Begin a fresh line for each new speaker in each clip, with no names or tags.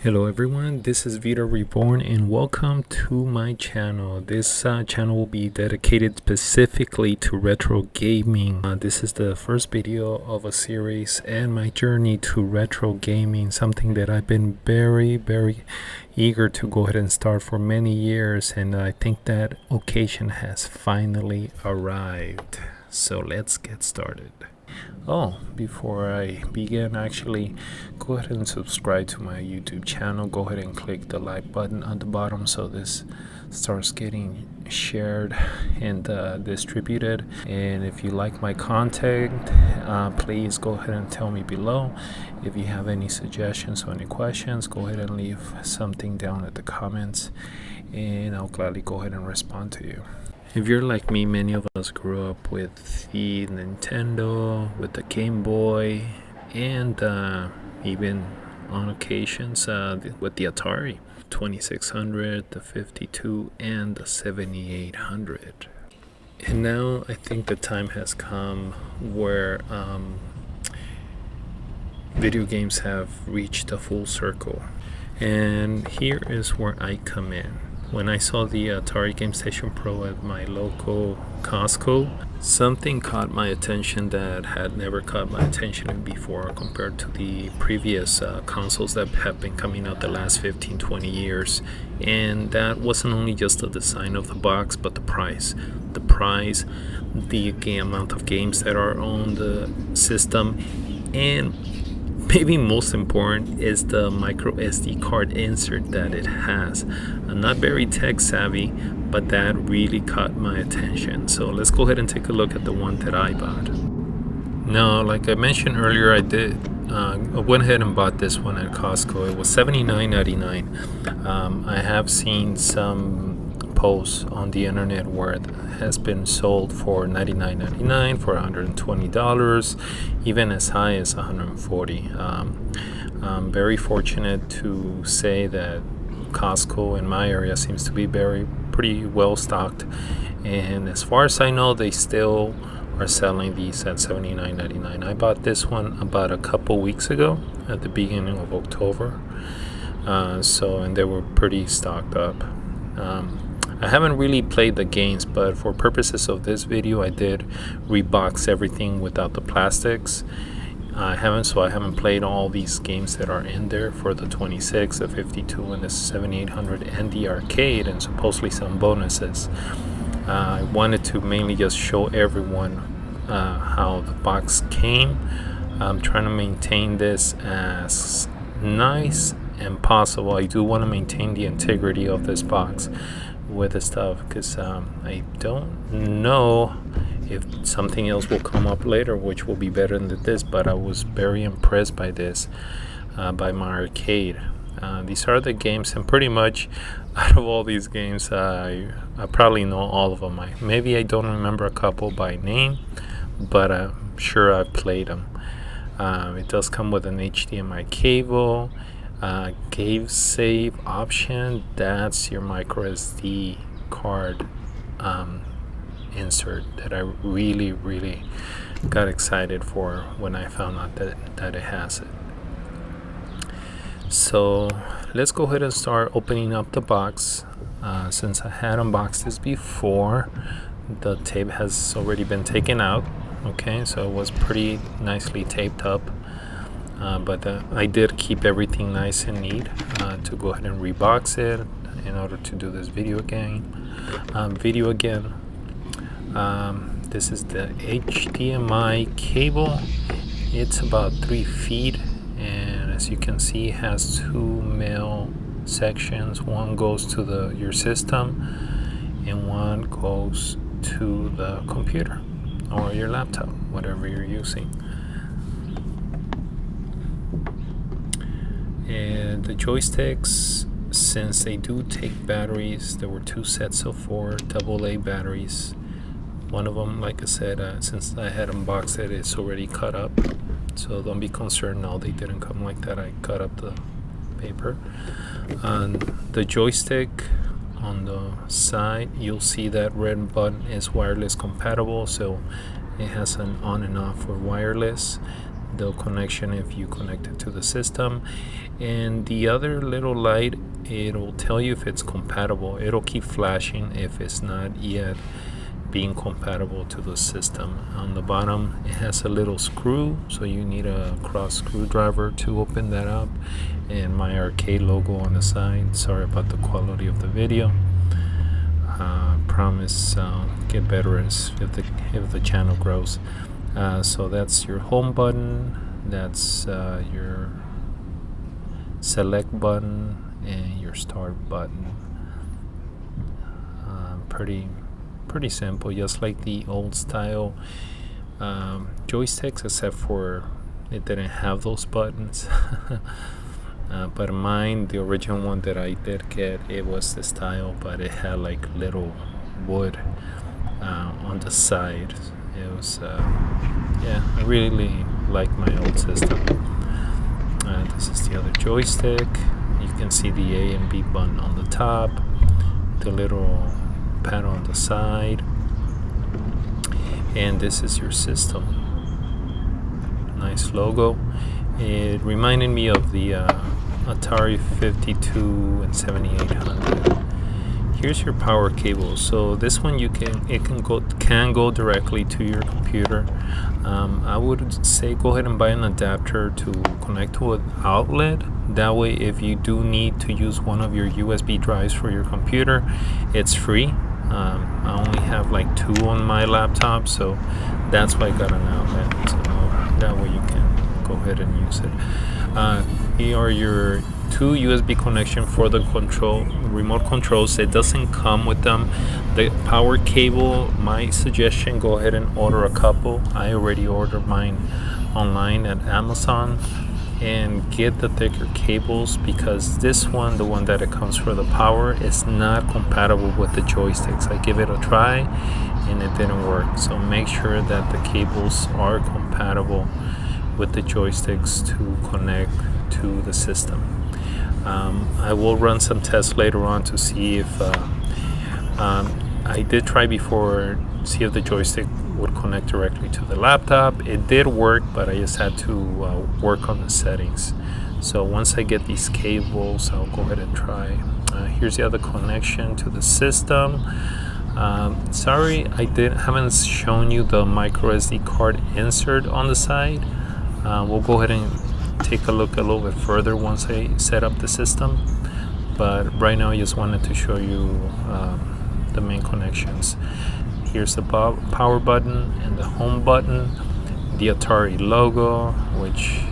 Hello everyone, this is Vita Reborn and welcome to my channel. This channel will be dedicated specifically to retro gaming. This is the first video of a series and my journey to retro gaming, something that I've been very eager to go ahead and start for many years, and I think that occasion has finally arrived. So let's get started. Oh, before I begin, actually, go ahead and subscribe to my YouTube channel. Go ahead and click the like button on the bottom so this starts getting shared and distributed. And if you like my content, please go ahead and tell me below. If you have any suggestions or any questions, go ahead and leave something down at the comments and I'll gladly go ahead and respond to you. If you're like me, many of us grew up with the Nintendo, with the Game Boy, and even on occasions with the Atari 2600, the 52, and the 7800. And now I think the time has come where video games have reached a full circle. And here is where I come in. When I saw the Atari Gamestation Pro at my local Costco, something caught my attention that had never caught my attention before compared to the previous consoles that have been coming out the last 15-20 years. And that wasn't only just the design of the box, but the price. The amount of games that are on the system, and maybe most important is the micro SD card insert that it has. I'm not very tech savvy, but that really caught my attention. So let's go ahead and take a look at the one that I bought. Now, like I mentioned earlier, I went ahead and bought this one at Costco. It was $79.99. I have seen some posts on the internet where it has been sold for $99.99, for $120, even as high as $140. I'm very fortunate to say that Costco in my area seems to be pretty well stocked, and as far as I know, they still are selling these at $79.99. I bought this one about a couple weeks ago at the beginning of October, and they were pretty stocked up. I haven't really played the games, but for purposes of this video, I did rebox everything without the plastics. I haven't played all these games that are in there for the 26, the 52, and the 7800, and the arcade, and supposedly some bonuses. I wanted to mainly just show everyone how the box came. I'm trying to maintain this as nice and possible. I do want to maintain the integrity of this box with the stuff, because I don't know if something else will come up later which will be better than this, but I was very impressed by this, by my arcade. These are the games, and pretty much out of all these games, I probably know all of them. Maybe I don't remember a couple by name, but I'm sure I've played them. It does come with an HDMI cable, cave save option. That's your micro SD card insert that I really got excited for when I found out that it has it. So let's go ahead and start opening up the box. Since I had unboxed this before, the tape has already been taken out. Okay, so it was pretty nicely taped up. But I did keep everything nice and neat to go ahead and rebox it in order to do this video again. This is the HDMI cable. It's about 3 feet, and as you can see, it has 2 male sections. One goes to your system, and one goes to the computer or your laptop, whatever you're using. And the joysticks, since they do take batteries, there were 2 sets of 4 AA batteries. One of them, like I said, since I had unboxed it, it's already cut up, so don't be concerned. No, they didn't come like that. I cut up the paper. And the joystick on the side, you'll see that red button is wireless compatible, so it has an on and off for wireless. the connection if you connect it to the system. And the other little light, it'll tell you if it's compatible. It'll keep flashing if it's not yet being compatible to the system. On the bottom, it has a little screw, so you need a cross screwdriver to open that up, and my arcade logo on the side. Sorry about the quality of the video. Promise get better as if the channel grows. So that's your home button, that's your select button, and your start button. Pretty simple, just like the old style joysticks, except for it didn't have those buttons. But mine, the original one that I did get, it was the style, but it had like little wood on the side. It was yeah, I really like my old system. This is the other joystick. You can see the A and B button on the top, the little pad on the side, and this is your system. Nice logo. It reminded me of the Atari 52 and 7800. Here's your power cable. So this one can go directly to your computer. I would say go ahead and buy an adapter to connect to an outlet. That way, if you do need to use one of your USB drives for your computer, it's free. I only have like 2 on my laptop, so that's why I got an outlet. So that way you can go ahead and use it. Here are your 2 USB connection for the remote controls. It doesn't come with them. The power cable, my suggestion, go ahead and order a couple. I already ordered mine online at Amazon, and get the thicker cables, because this one, the one that it comes for the power, is not compatible with the joysticks. I give it a try and it didn't work. So make sure that the cables are compatible with the joysticks to connect to the system. I will run some tests later on to see if I did try before, see if the joystick would connect directly to the laptop. It did work, but I just had to work on the settings. So once I get these cables, I'll go ahead and try. Here's the other connection to the system. Sorry, I haven't shown you the micro SD card insert on the side. We'll go ahead and take a look a little bit further once I set up the system, but right now I just wanted to show you the main connections. Here's the power button and the home button, the Atari logo, which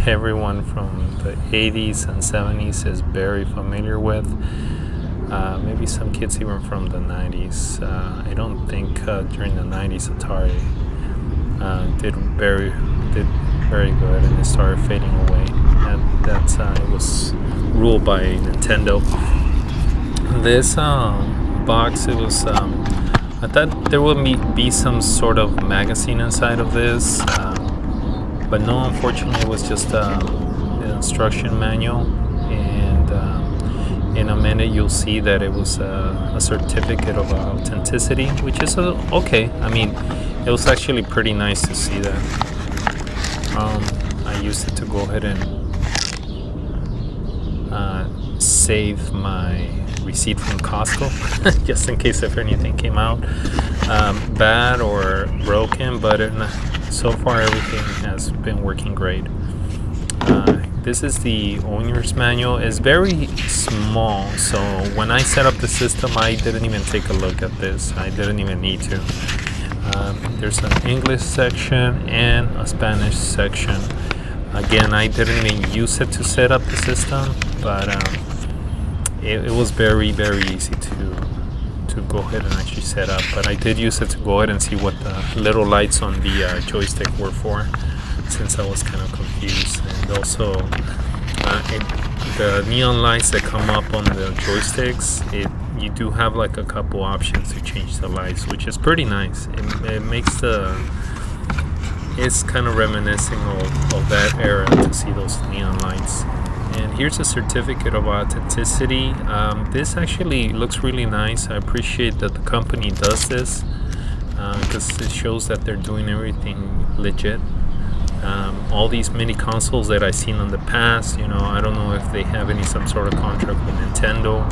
everyone from the 80s and 70s is very familiar with. Maybe some kids even from the 90s. I don't think during the 90s Atari did very good, and it started fading away. And that's it was ruled by Nintendo. This box, it was I thought there would be some sort of magazine inside of this, but no, unfortunately it was just the instruction manual, and in a minute you'll see that it was a certificate of authenticity, which is okay. I mean, it was actually pretty nice to see that. I used it to go ahead and save my receipt from Costco, just in case if anything came out bad or broken, but so far everything has been working great. This is the owner's manual. It's very small, so when I set up the system, I didn't even take a look at this. I didn't even need to. There's an English section and a Spanish section. Again, I didn't even use it to set up the system, but it was very easy to go ahead and actually set up. But I did use it to go ahead and see what the little lights on the joystick were for, since I was kind of confused. And also the neon lights that come up on the joysticks, you do have like a couple options to change the lights, which is pretty nice. It makes it's kind of reminiscing of that era to see those neon lights. And here's a certificate of authenticity. This actually looks really nice. I appreciate that the company does this, because it shows that they're doing everything legit. All these mini consoles that I've seen in the past, I don't know if they have some sort of contract with Nintendo.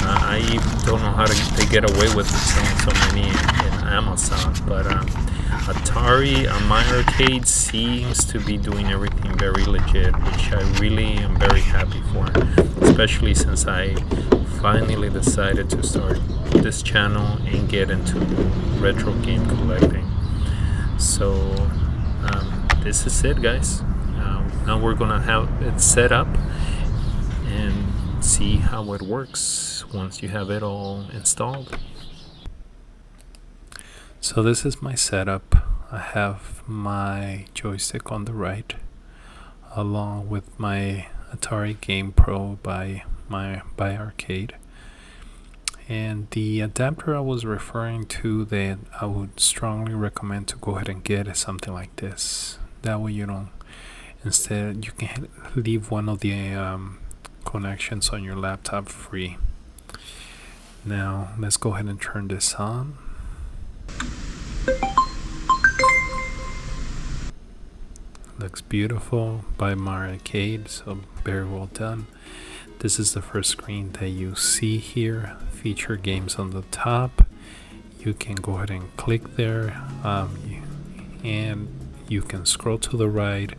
I don't know how they get away with selling so many in Amazon, but Atari on my arcade seems to be doing everything very legit, which I really am very happy for, especially since I finally decided to start this channel and get into retro game collecting. So this is it, guys. Now we're gonna have it set up and see how it works once you have it all installed. So this is my setup. I have my joystick on the right, along with my Atari Game Pro by Arcade. And the adapter I was referring to that I would strongly recommend to go ahead and get is something like this. That way instead you can leave one of the connections on your laptop free. Now let's go ahead and turn this on. Looks beautiful by Arcade, so very well done. This is the first screen that you see here. Feature games on the top. You can go ahead and click there, and you can scroll to the right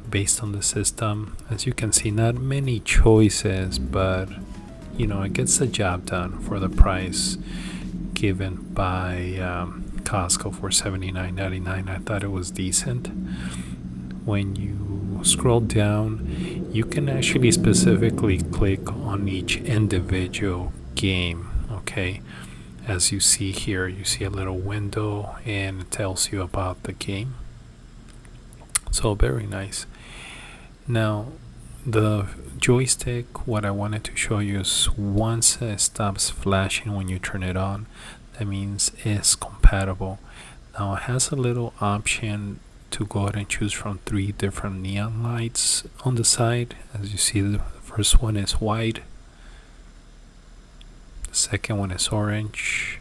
based on the system. As you can see, not many choices, but it gets the job done for the price given by Costco for $79.99. I thought it was decent. When you scroll down, you can actually specifically click on each individual game. Okay, as you see here, you see a little window and it tells you about the game. So very nice. Now the joystick, what I wanted to show you is once it stops flashing when you turn it on, that means it's compatible. Now it has a little option to go ahead and choose from 3 different neon lights on the side. As you see, the first one is white, the second one is orange,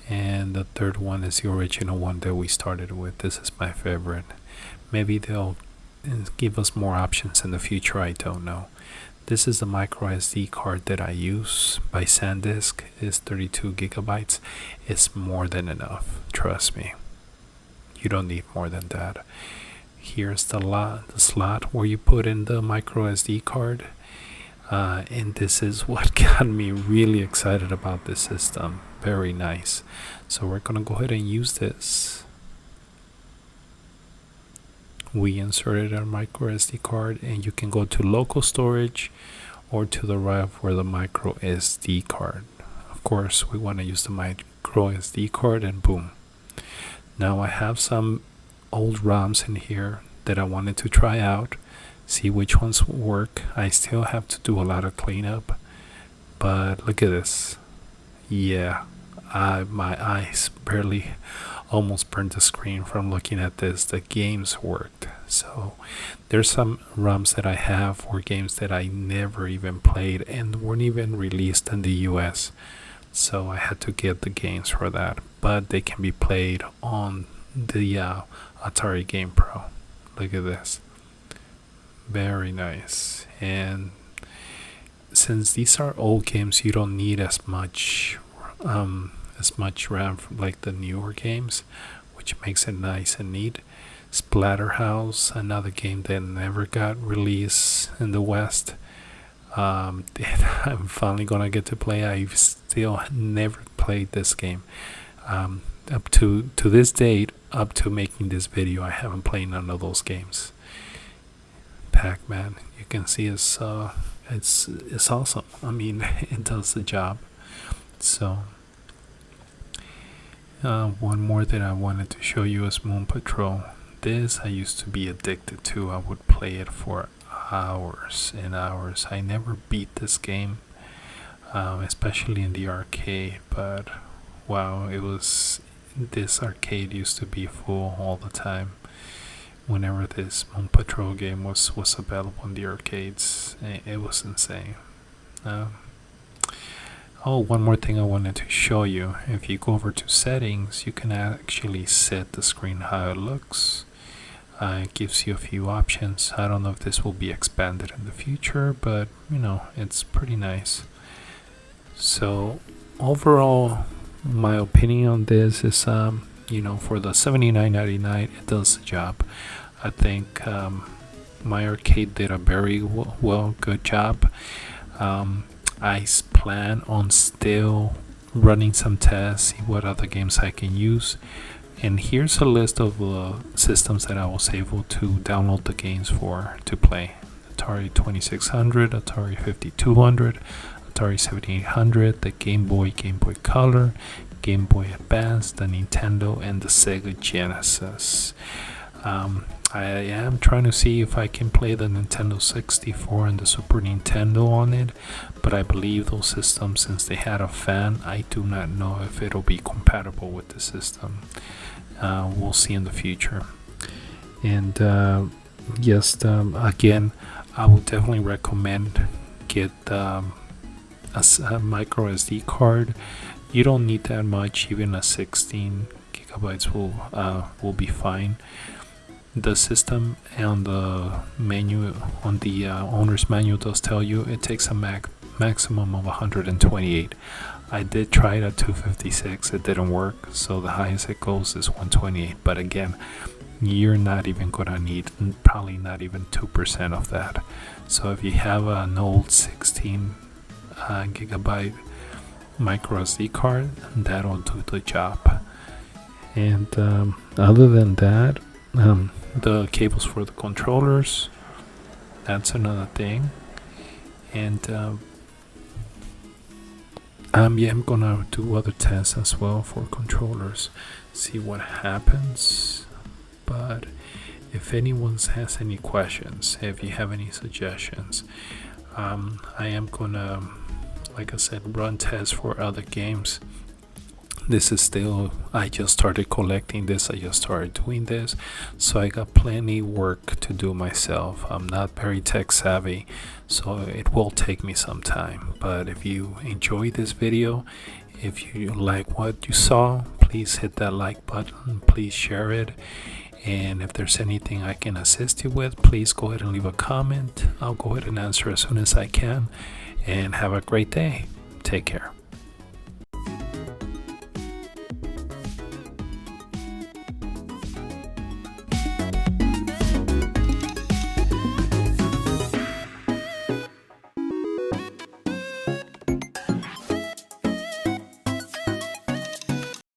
and the third one is the original one that we started with. This is my favorite. Maybe they'll give us more options in the future, I don't know. This is the micro SD card that I use by SanDisk. It's 32 gigabytes. It's more than enough, trust me. You don't need more than that. Here's the slot where you put in the micro SD card, and this is what got me really excited about this system. Very nice. So we're gonna go ahead and use this. We inserted our micro SD card, and you can go to local storage or to the right where the micro SD card. Of course, we want to use the micro SD card, and boom. Now I have some old ROMs in here that I wanted to try out, see which ones work. I still have to do a lot of cleanup, but look at this. Yeah, my eyes barely almost burned the screen from looking at this. The games worked. So there's some ROMs that I have for games that I never even played and weren't even released in the US. So I had to get the games for that, but they can be played on the Atari Game Pro. Look at this. Very nice. And since these are old games, you don't need as much RAM like the newer games, which makes it nice and neat. Splatterhouse, another game that never got released in the West. I'm finally gonna get to play. I've still never played this game. Up to this date, up to making this video, I haven't played none of those games. Pac-Man, you can see it's awesome. I mean, it does the job. So one more that I wanted to show you is Moon Patrol. This I used to be addicted to. I would play it for hours and hours. I never beat this game, especially in the arcade, but wow, this arcade used to be full all the time whenever this Moon Patrol game was available in the arcades. It was insane. One more thing I wanted to show you. If you go over to settings, you can actually set the screen how it looks. It gives you a few options. I don't know if this will be expanded in the future, but it's pretty nice. So overall, my opinion on this is, for the $79.99, it does the job. I think my arcade did a very good job. I plan on still running some tests, see what other games I can use. And here's a list of systems that I was able to download the games for to play. Atari 2600, Atari 5200, Atari 7800, the Game Boy Color, Game Boy Advance, the Nintendo, and the Sega Genesis. I am trying to see if I can play the Nintendo 64 and the Super Nintendo on it, but I believe those systems, since they had a fan, I do not know if it'll be compatible with the system. We'll see in the future. And again, I would definitely recommend get a micro SD card. You don't need that much. Even a 16 gigabytes will be fine. The system and the menu on the owner's manual does tell you it takes a maximum of 128. I did try it at 256. It didn't work, so the highest it goes is 128. But again, you're not even gonna need probably not even 2% of that. So if you have an old 16 gigabyte micro SD card, that'll do the job. And other than that, the cables for the controllers, that's another thing. And I'm gonna do other tests as well for controllers, see what happens. But if anyone has any questions, if you have any suggestions, I am gonna, like I said, run tests for other games. This is still, I just started collecting this, I just started doing this, so I got plenty work to do myself. I'm not very tech savvy, so it will take me some time. But if you enjoyed this video, if you like what you saw, please hit that like button, please share it, and if there's anything I can assist you with, please go ahead and leave a comment. I'll go ahead and answer as soon as I can, and have a great day. Take care.